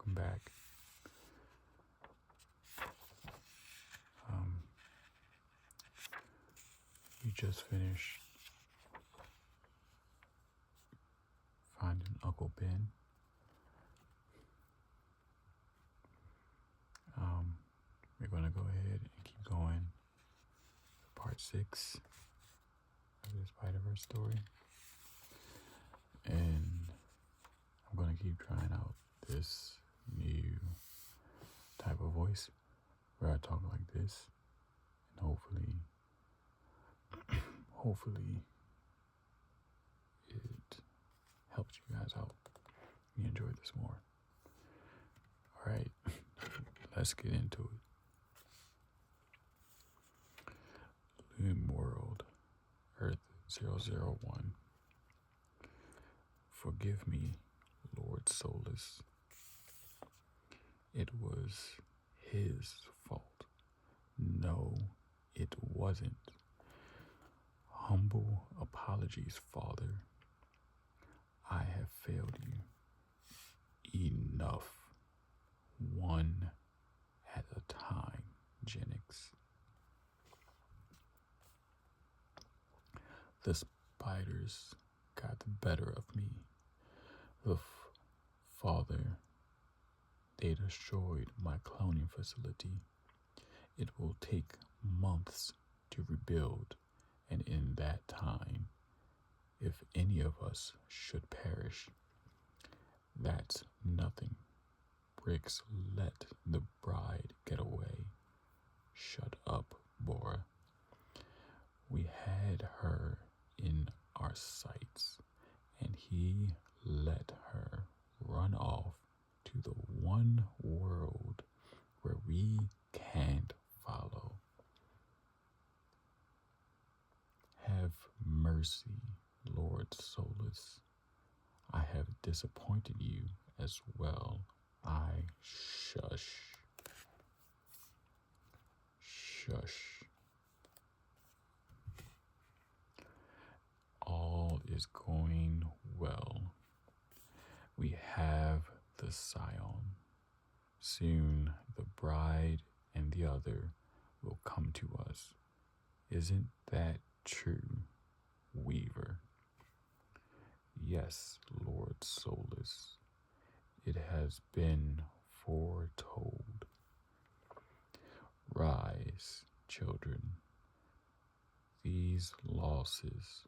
welcome back. We just finished finding Uncle Ben. We're going to go ahead and keep going. Part 6 of the Spider-Verse story. And I'm going to keep trying out this new type of voice where I talk like this. And hopefully it helps you guys out. You enjoy this more. All right, let's get into it. Loom World, Earth 001. Forgive me, Lord Solus. It was his fault. No, it wasn't. Humble apologies, Father. I have failed you. Enough. One at a time, Genix. The spiders got the better of me. The Father, they destroyed my cloning facility. It will take months to rebuild, and in that time, if any of us should perish, that's nothing. Bricks let the bride get away. Shut up, Bora. We had her in our sights, and he let her run off to the one world where we can't follow. Have mercy, Lord Solus. I have disappointed you as well. Shush. All is going well. We have the scion. Soon the bride and the other will come to us. Isn't that true, Weaver? Yes, Lord Solus. It has been foretold. Rise, children. These losses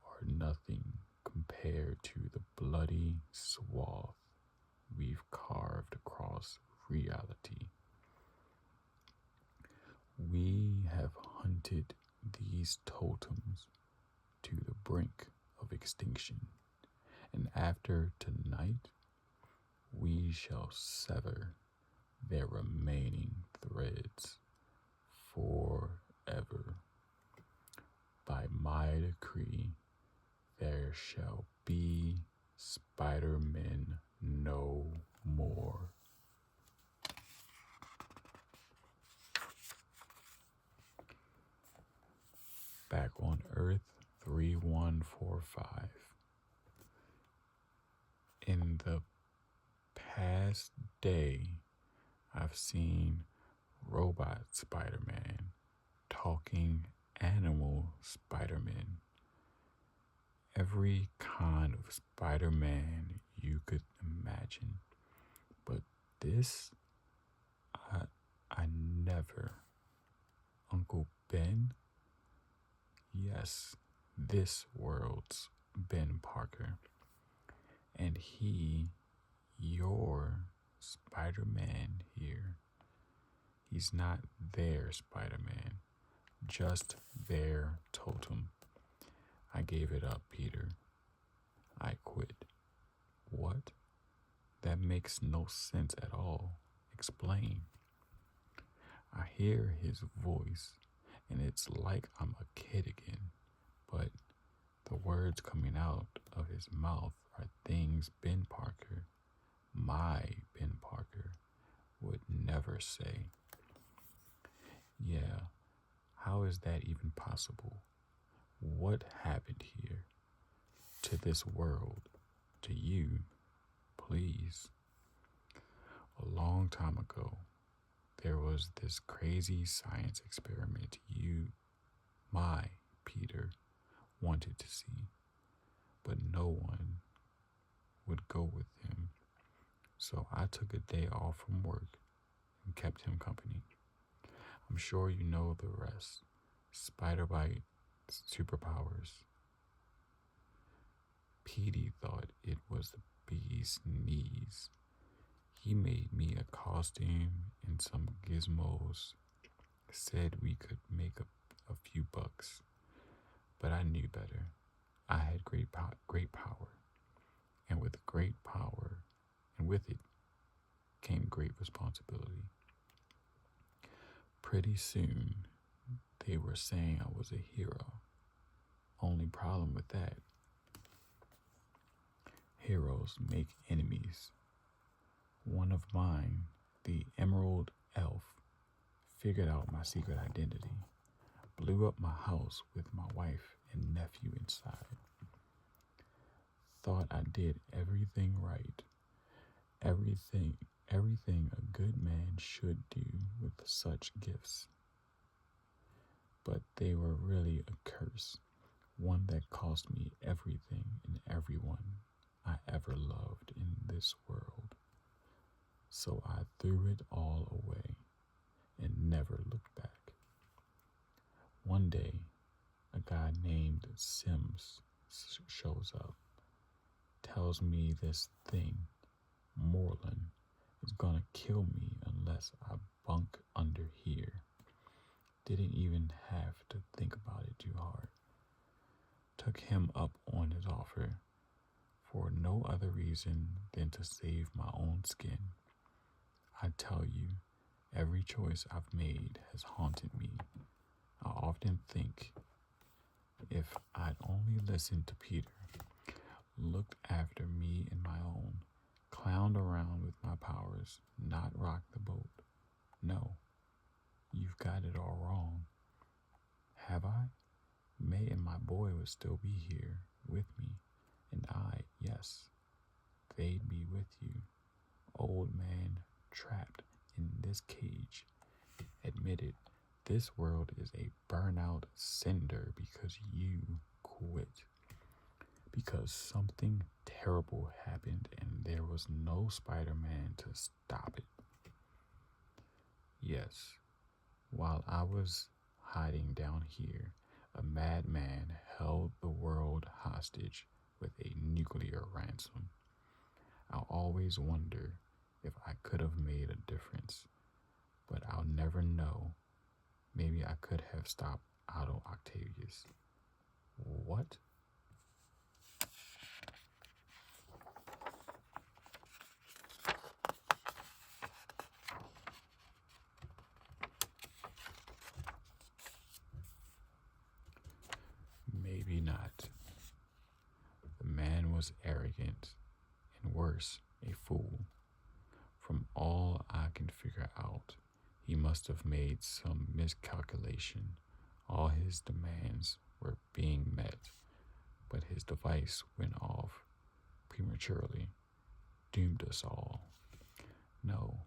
are nothing compared to the bloody swath we've carved across reality. We have hunted these totems to the brink of extinction, and after tonight, we shall sever their remaining threads forever. By my decree, there shall be Spider-Men no more. Back on Earth 3145. In the past day, I've seen robot Spider-Man talking animal Spider-Man. Every kind of Spider-Man you could imagine. But this, I never. Uncle Ben? Yes, this world's Ben Parker. And your Spider-Man here. He's not their Spider-Man, just their totem. I gave it up, Peter. I quit. What? That makes no sense at all. Explain. I hear his voice, and it's like I'm a kid again, but the words coming out of his mouth are things Ben Parker, my Ben Parker, would never say. Yeah, how is that even possible? What happened here? To this world? To you? Please. A long time ago, there was this crazy science experiment my Peter, wanted to see, but no one would go with him. So I took a day off from work and kept him company. I'm sure you know the rest. Spider bite, superpowers. Petey thought it was the bee's knees. He made me a costume and some gizmos. Said we could make a few bucks, but I knew better. I had great power, and with great power, and with it came great responsibility. Pretty soon, they were saying I was a hero. Only problem with that, heroes make enemies. One of mine, the Emerald Elf, figured out my secret identity, blew up my house with my wife and nephew inside. Thought I did everything right, everything a good man should do with such gifts. But they were really a curse, one that cost me everything and everyone I ever loved in this world. So I threw it all away and never looked back. One day, a guy named Sims shows up, tells me this thing, Moreland, is gonna kill me unless I bunk under here. Didn't even have to think about it too hard. Took him up on his offer for no other reason than to save my own skin. I tell you, every choice I've made has haunted me. I often think if I'd only listened to Peter, looked after me and my own, clowned around with my powers, not rock the boat. No, you've got it all wrong. Have I? May and my boy would still be here with me, and yes, they'd be with you. Old man trapped in this cage, admitted this world is a burnout cinder because you quit. Because something terrible happened and there was no Spider-Man to stop it. Yes, while I was hiding down here, a madman held the world hostage with a nuclear ransom. I'll always wonder if I could have made a difference, but I'll never know. Maybe I could have stopped Otto Octavius. What? Maybe not. The man was arrogant, and worse, a fool. From all I can figure out, he must have made some miscalculation. All his demands were being met, but his device went off prematurely, doomed us all. No,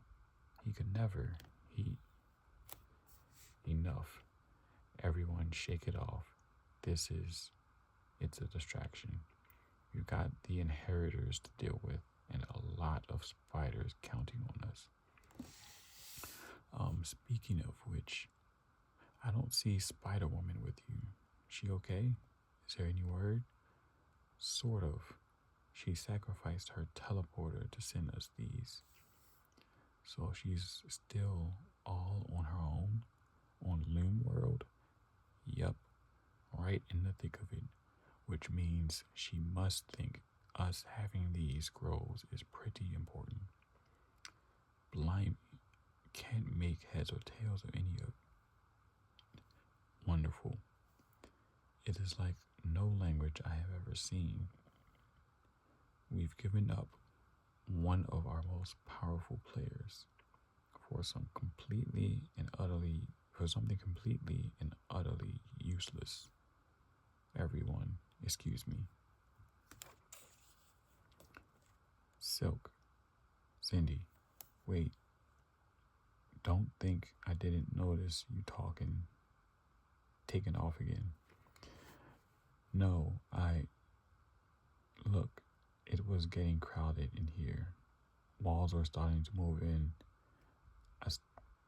he could never. Enough. Everyone shake it off. It's a distraction. You got the inheritors to deal with and a lot of spiders counting on us. Speaking of which, I don't see Spider-Woman with you. She okay? Is there any word? Sort of. She sacrificed her teleporter to send us these. So she's still all on her own? On Loom World? Yup. Right in the thick of it. Which means she must think us having these grows is pretty important. Blimey. Can't make heads or tails of any of it. Wonderful. It is like no language I have ever seen. We've given up one of our most powerful players for something completely and utterly useless. Everyone, excuse me. Silk, Cindy, Wait, don't think I didn't notice you taking off again. No, look, it was getting crowded in here. Walls were starting to move in.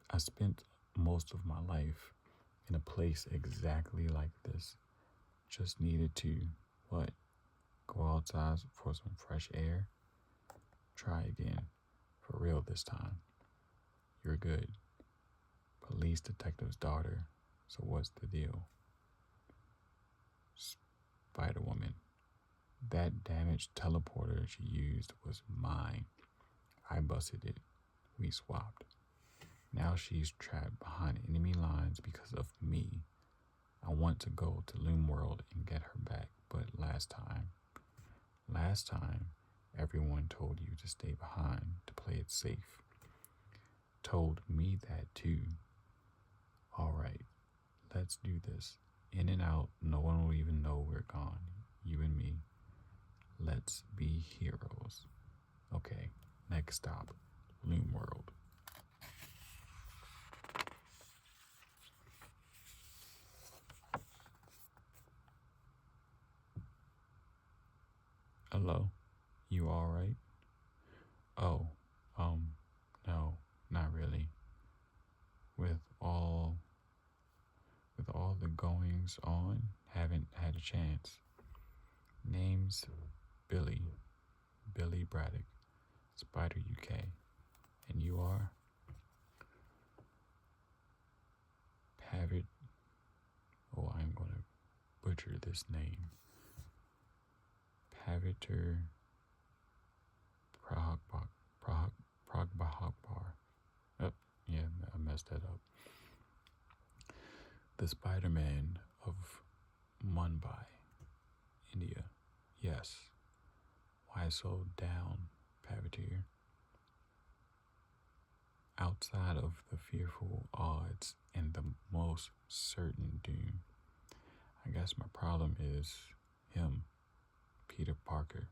I spent most of my life in a place exactly like this. Just needed to, what, go outside for some fresh air? Try again. For real this time. You're good. Police detective's daughter. So what's the deal? Spider-Woman. That damaged teleporter she used was mine. I busted it. We swapped. Now she's trapped behind enemy lines because of me. I want to go to Loom World and get her back, but last time, everyone told you to stay behind to play it safe. Told me that too. All right, let's do this. In and out, no one will even know we're gone. You and me. Let's be heroes. Okay, next stop, Loom World. Hello? You alright? Oh, no, not really. With all the goings on, haven't had a chance. Name's Billy Braddock, Spider UK. And you are? Pavitt, oh, I'm gonna butcher this name. Paviter Pragbahakbar. Oh, yeah, I messed that up. The Spider-Man of Mumbai, India. Yes. Why so down, Paviter? Outside of the fearful odds and the most certain doom, I guess my problem is him, Peter Parker.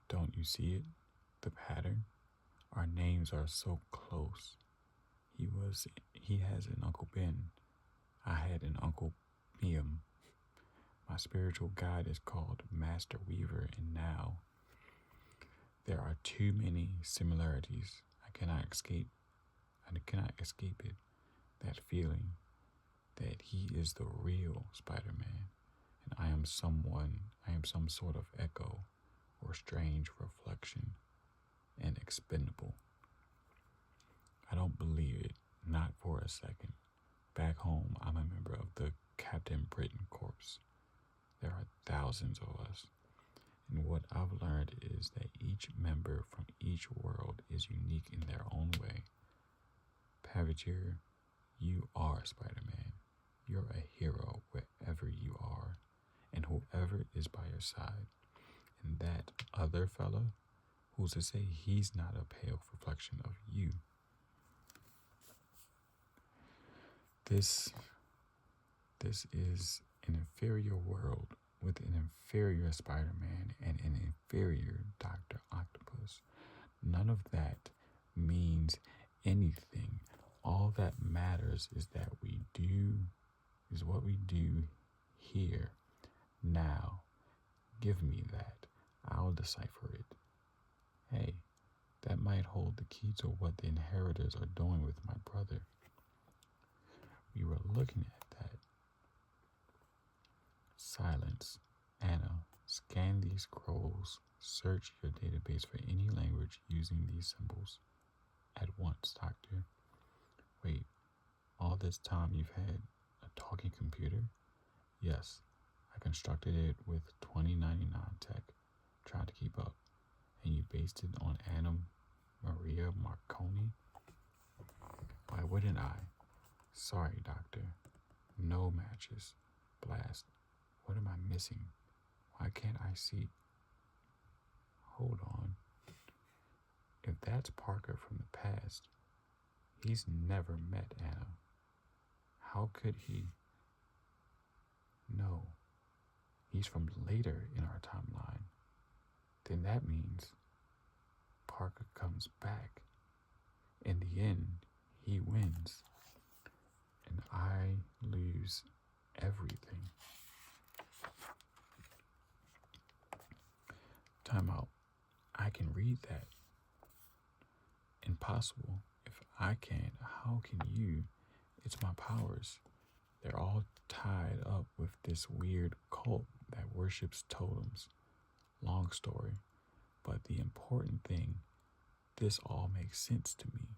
Don't you see it? The pattern? Our names are so close. He has an Uncle Ben. I had an Uncle Miam. My spiritual guide is called Master Weaver, and now there are too many similarities. I cannot escape it. That feeling that he is the real Spider-Man, and I am some sort of echo or strange reflection and expendable. I don't believe it, not for a second. Back home, I'm a member of the Captain Britain Corps. There are thousands of us, and what I've learned is that each member from each world is unique in their own way. Pavitier, you are Spider-Man. You're a hero wherever you are, and whoever is by your side. And that other fella, who's to say he's not a pale reflection of you? This is an inferior world with an inferior Spider-Man and an inferior Dr. Octopus. None of that means anything. All that matters is what we do here, now. Give me that. I'll decipher it. Hey, that might hold the key to what the inheritors are doing with my brother. We were looking at that. Silence. Anna, scan these scrolls. Search your database for any language using these symbols. At once, Doctor. Wait, all this time you've had a talking computer? Yes, I constructed it with 2099 tech. Tried to keep up. And you based it on Anna Maria Marconi? Why wouldn't I? Sorry, Doctor. No matches. Blast. What am I missing? Why can't I see? Hold on. If that's Parker from the past, he's never met Anna. How could he? No. He's from later in our timeline. Then that means Parker comes back. In the end, he wins, and I lose everything. Time out. I can read that. Impossible. If I can't, how can you? It's my powers. They're all tied up with this weird cult that worships totems. Long story. But the important thing, this all makes sense to me.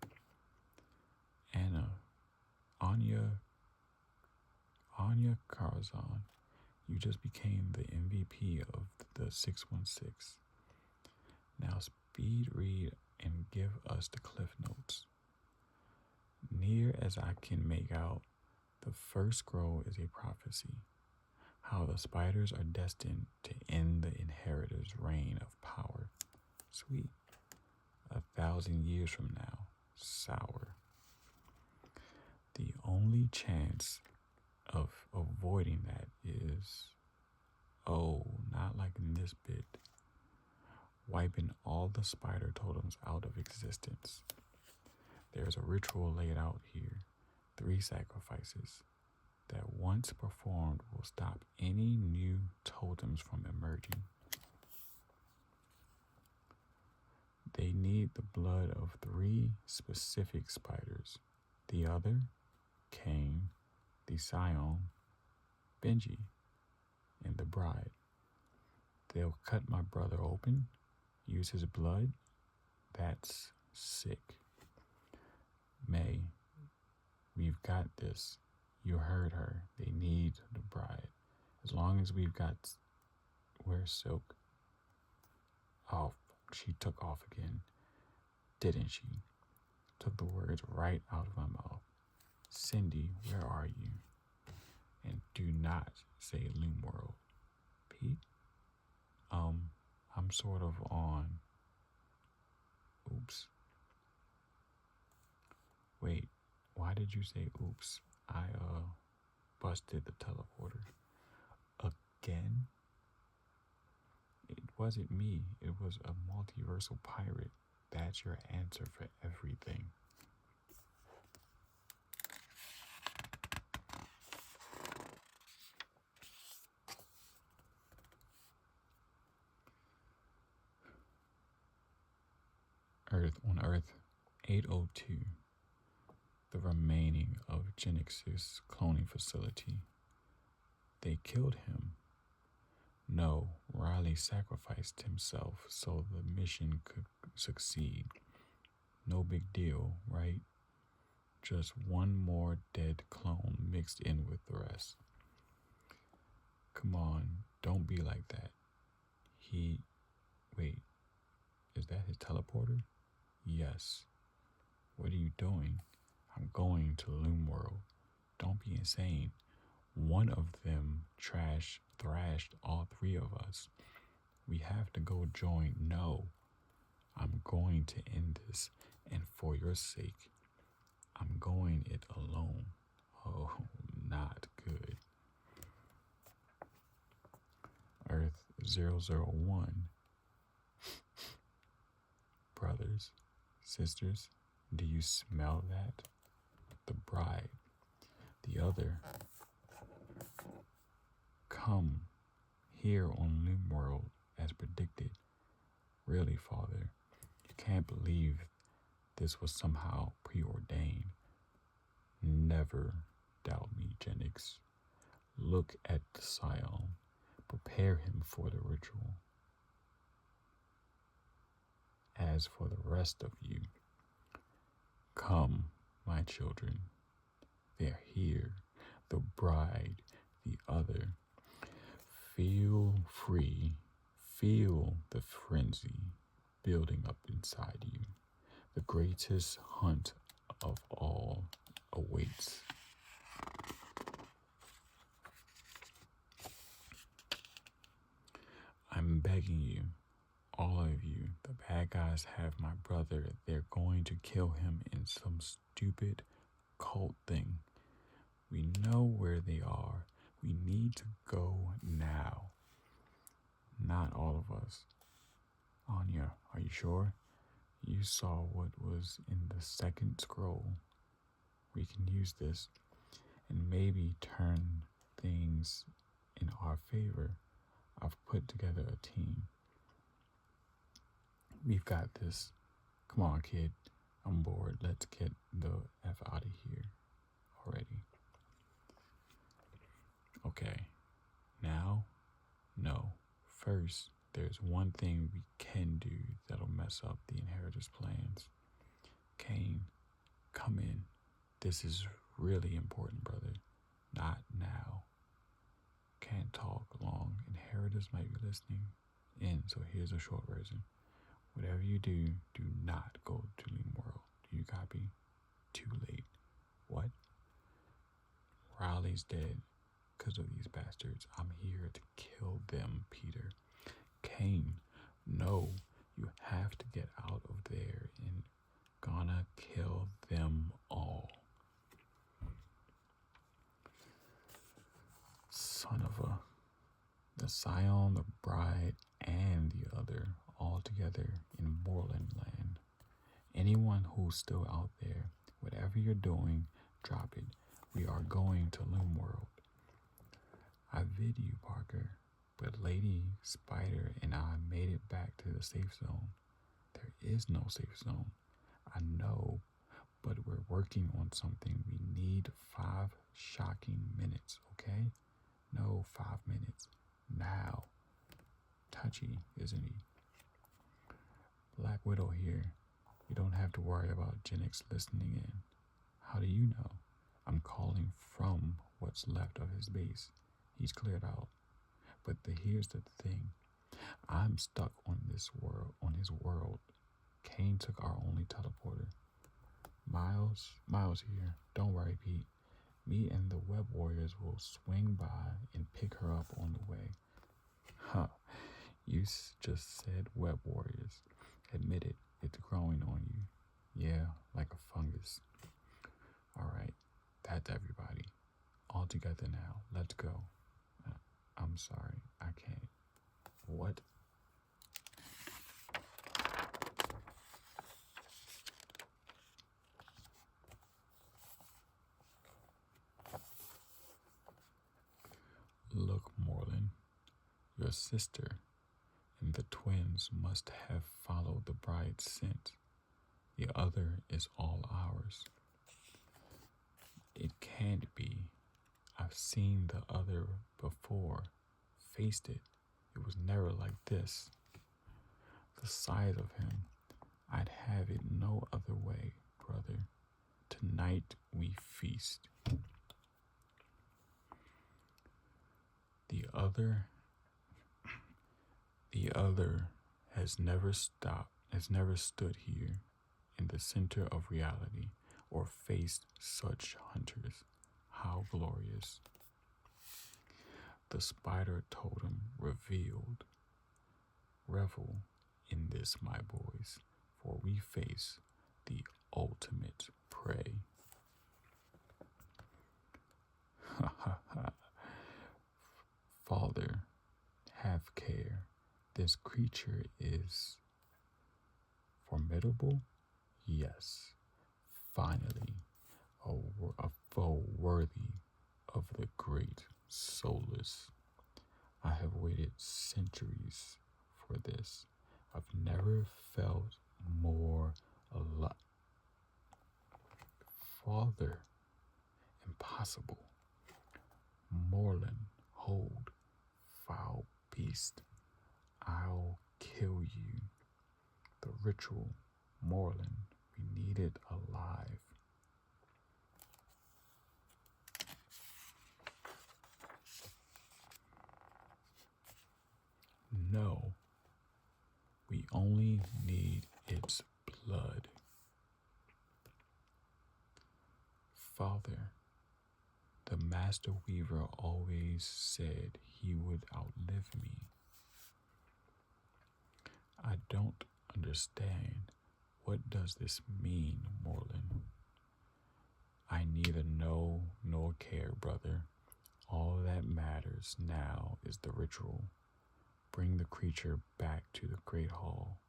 Anya Karzan, you just became the MVP of the 616. Now speed read and give us the cliff notes. Near as I can make out, the first scroll is a prophecy. How the spiders are destined to end the inheritor's reign of power. Sweet. 1,000 years from now. Sour. The only chance of avoiding that is, not like in this bit, wiping all the spider totems out of existence. There's a ritual laid out here, 3 sacrifices, that once performed will stop any new totems from emerging. They need the blood of 3 specific spiders. The other, Cain, the scion, Benji, and the bride. They'll cut my brother open, use his blood. That's sick. May, we've got this. You heard her. They need the bride. As long as we've got... Where's Silk? Oh, she took off again. Didn't she? Took the words right out of my mouth. Cindy, where are you? And do not say Loom World. Pete? I'm sort of on... Oops. Wait, why did you say oops? I, busted the teleporter. Again? It wasn't me. It was a multiversal pirate. That's your answer for everything. On Earth 802, the remaining of Genix's cloning facility. They killed him. No, Riley sacrificed himself so the mission could succeed. No big deal, right? Just one more dead clone mixed in with the rest. Come on, don't be like that. Wait, is that his teleporter? Yes. What are you doing? I'm going to Loom World. Don't be insane. One of them thrashed all 3 of us. We have to go join. No. I'm going to end this, and for your sake, I'm going it alone. Oh, not good. Earth 001. Brothers, sisters, do you smell that? The bride. The other. Come here on Loom World as predicted. Really, Father, you can't believe this was somehow preordained. Never doubt me, Genix. Look at the scion. Prepare him for the ritual. As for the rest of you, come, my children. They're here. The bride, the other. Feel free. Feel the frenzy building up inside you. The greatest hunt of all awaits. I'm begging you, all of you, the bad guys have my brother. They're going to kill him in some stupid cult thing. We know where they are. We need to go now. Not all of us. Anya, are you sure? You saw what was in the second scroll. We can use this and maybe turn things in our favor. I've put together a team. We've got this. Come on, kid. I'm bored. Let's get the F out of here already. Okay. Now, no. First, there's one thing we can do that'll mess up the inheritors' plans. Cain, come in. This is really important, brother. Not now. Can't talk long. Inheritors might be listening in, so here's a short version. Whatever you do, do not go to Lean World. Do you copy? Too late. What? Riley's dead because of these bastards. I'm here to kill them, Peter. Cain, no. You have to get out of there and gonna kill them all. Son of a... The scion, the bride, and the other all together in Moreland land. Anyone who's still out there, whatever you're doing, drop it. We are going to Loom World. I vid you, Parker, but Lady Spider and I made it back to the safe zone. There is no safe zone. I know, but we're working on something. We need 5 shocking minutes, okay? No, 5 minutes. Now. Touchy, isn't he? Black Widow here. You don't have to worry about Genix listening in. How do you know? I'm calling from what's left of his base. He's cleared out. But here's the thing. I'm stuck on his world. Cain took our only teleporter. Miles here. Don't worry, Pete. Me and the Web Warriors will swing by and pick her up on the way. Huh. You just said Web Warriors. Admit it. It's growing on you. Yeah, like a fungus. Alright. That's everybody. All together now. Let's go. I'm sorry. I can't. What? Look, Moreland. Your sister and the twins must have followed the bride's scent. The other is all ours. It can't be. I've seen the other before. Faced it. It was never like this. The size of him. I'd have it no other way, brother. Tonight we feast. The other has never stood here in the center of reality or faced such hunters. How glorious. The spider totem revealed. Revel in this, my boys, for we face the ultimate prey. Ha ha ha. Father, have care. This creature is formidable? Yes. Finally, a foe worthy of the great Solus. I have waited centuries for this. I've never felt more alive. Father, impossible. Moreland, hold. Foul beast, I'll kill you. The ritual, Moreland, we need it alive. No, we only need its blood. Father, the Master Weaver always said he would outlive me. I don't understand. What does this mean, Moreland? I neither know nor care, brother. All that matters now is the ritual. Bring the creature back to the Great Hall.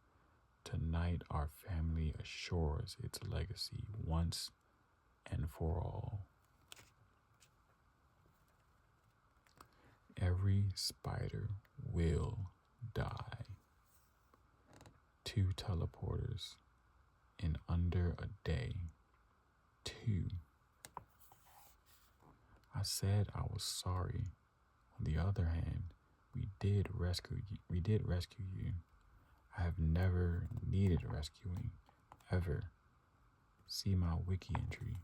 Tonight our family assures its legacy once and for all. Every spider will die. 2 teleporters in under a day. 2. I said I was sorry. On the other hand, we did rescue you. I have never needed rescuing, ever. See my wiki entry.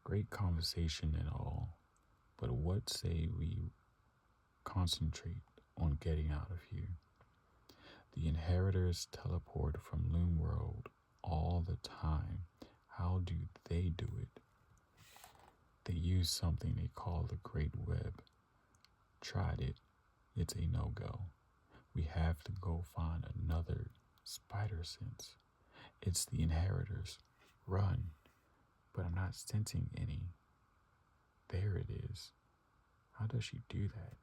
Great conversation and all, but what say we concentrate on getting out of here? The inheritors teleport from Loom World all the time. How do they do it? They use something they call the Great Web. Tried it. It's a no-go. We have to go find another spider sense. It's the inheritors. Run. But I'm not sensing any. There it is. How does she do that?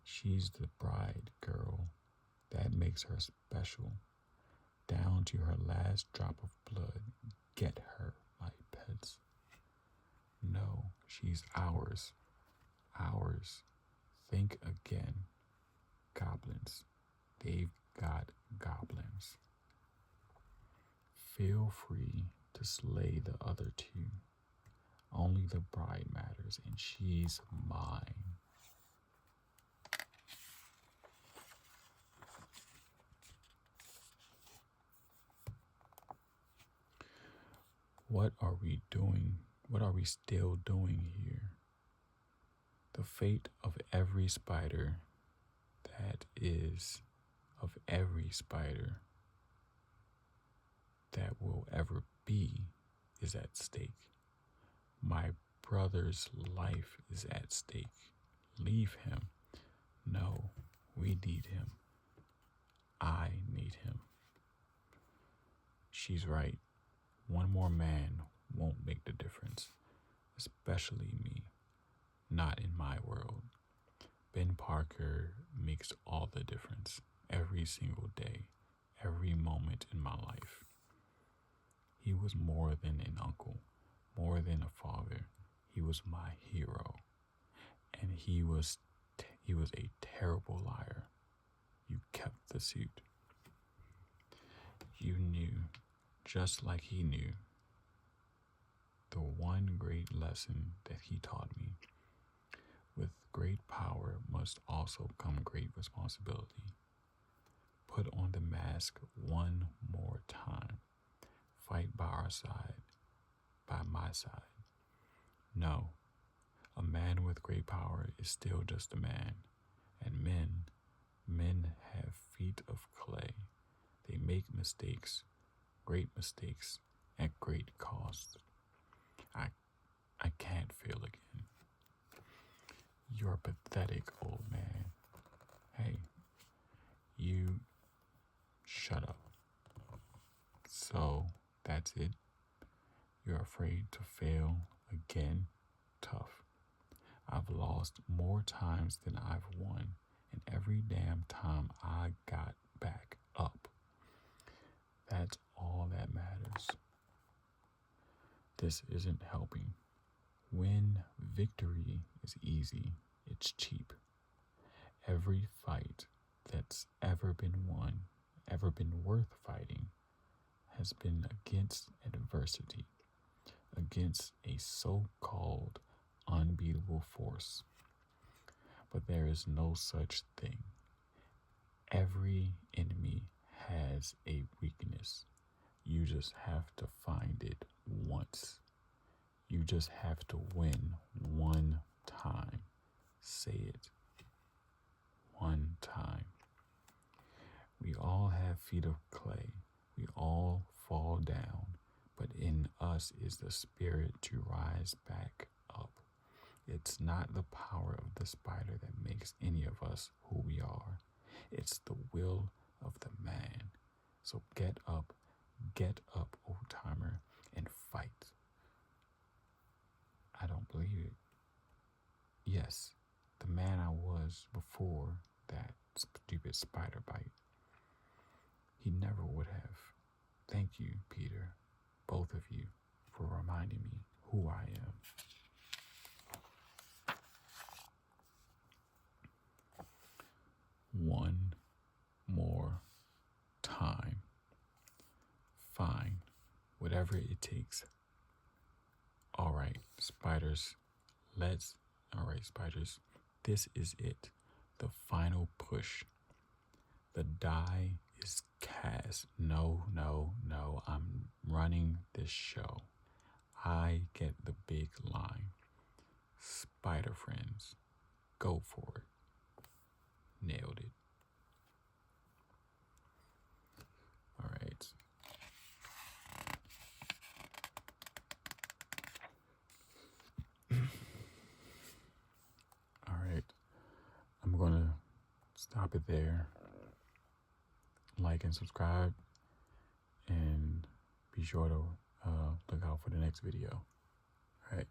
She's the bride, girl. That makes her special. Down to her last drop of blood. Get her, my pets. No, she's ours. Ours. Think again. Goblins. They've got goblins. Feel free to slay the other 2. Only the bride matters, and she's mine. What are we doing? What are we still doing here? The fate of every spider, that is, of every spider that will ever be, is at stake. My brother's life is at stake. Leave him. No, we need him. I need him. She's right. One more man won't make the difference, especially me. Not in my world. Ben Parker makes all the difference every single day, every moment in my life. He was more than an uncle, more than a father. He was my hero. And he was a terrible liar. You kept the suit. You knew, just like he knew, the one great lesson that he taught me. With great power must also come great responsibility. Put on the mask one more time. Fight by our side, by my side. No, a man with great power is still just a man. And men have feet of clay. They make mistakes, great mistakes, at great cost. I can't fail again. You're pathetic, old man. Hey, you shut up. So, that's it. You're afraid to fail again? Tough. I've lost more times than I've won, and every damn time I got back up. That's all that matters. This isn't helping. When victory is easy, it's cheap. Every fight that's ever been won, ever been worth fighting, has been against adversity, against a so-called unbeatable force. But there is no such thing. Every enemy has a weakness. You just have to find it once. You just have to win one time. Say it. One time. We all have feet of clay. We all fall down. But in us is the spirit to rise back up. It's not the power of the spider that makes any of us who we are. It's the will of the man. So get up, old timer, and fight. I don't believe it. Yes, the man I was before that stupid spider bite. He never would have. Thank you, Peter, both of you, for reminding me who I am. One more time. Fine. Whatever it takes. All right, spiders. All right, spiders. This is it. The final push. The die is cast. No, no, no. I'm running this show. I get the big line. Spider friends, go for it. Nailed it. All right. All right. I'm going to stop it there. Like and subscribe. And be sure to look out for the next video. All right.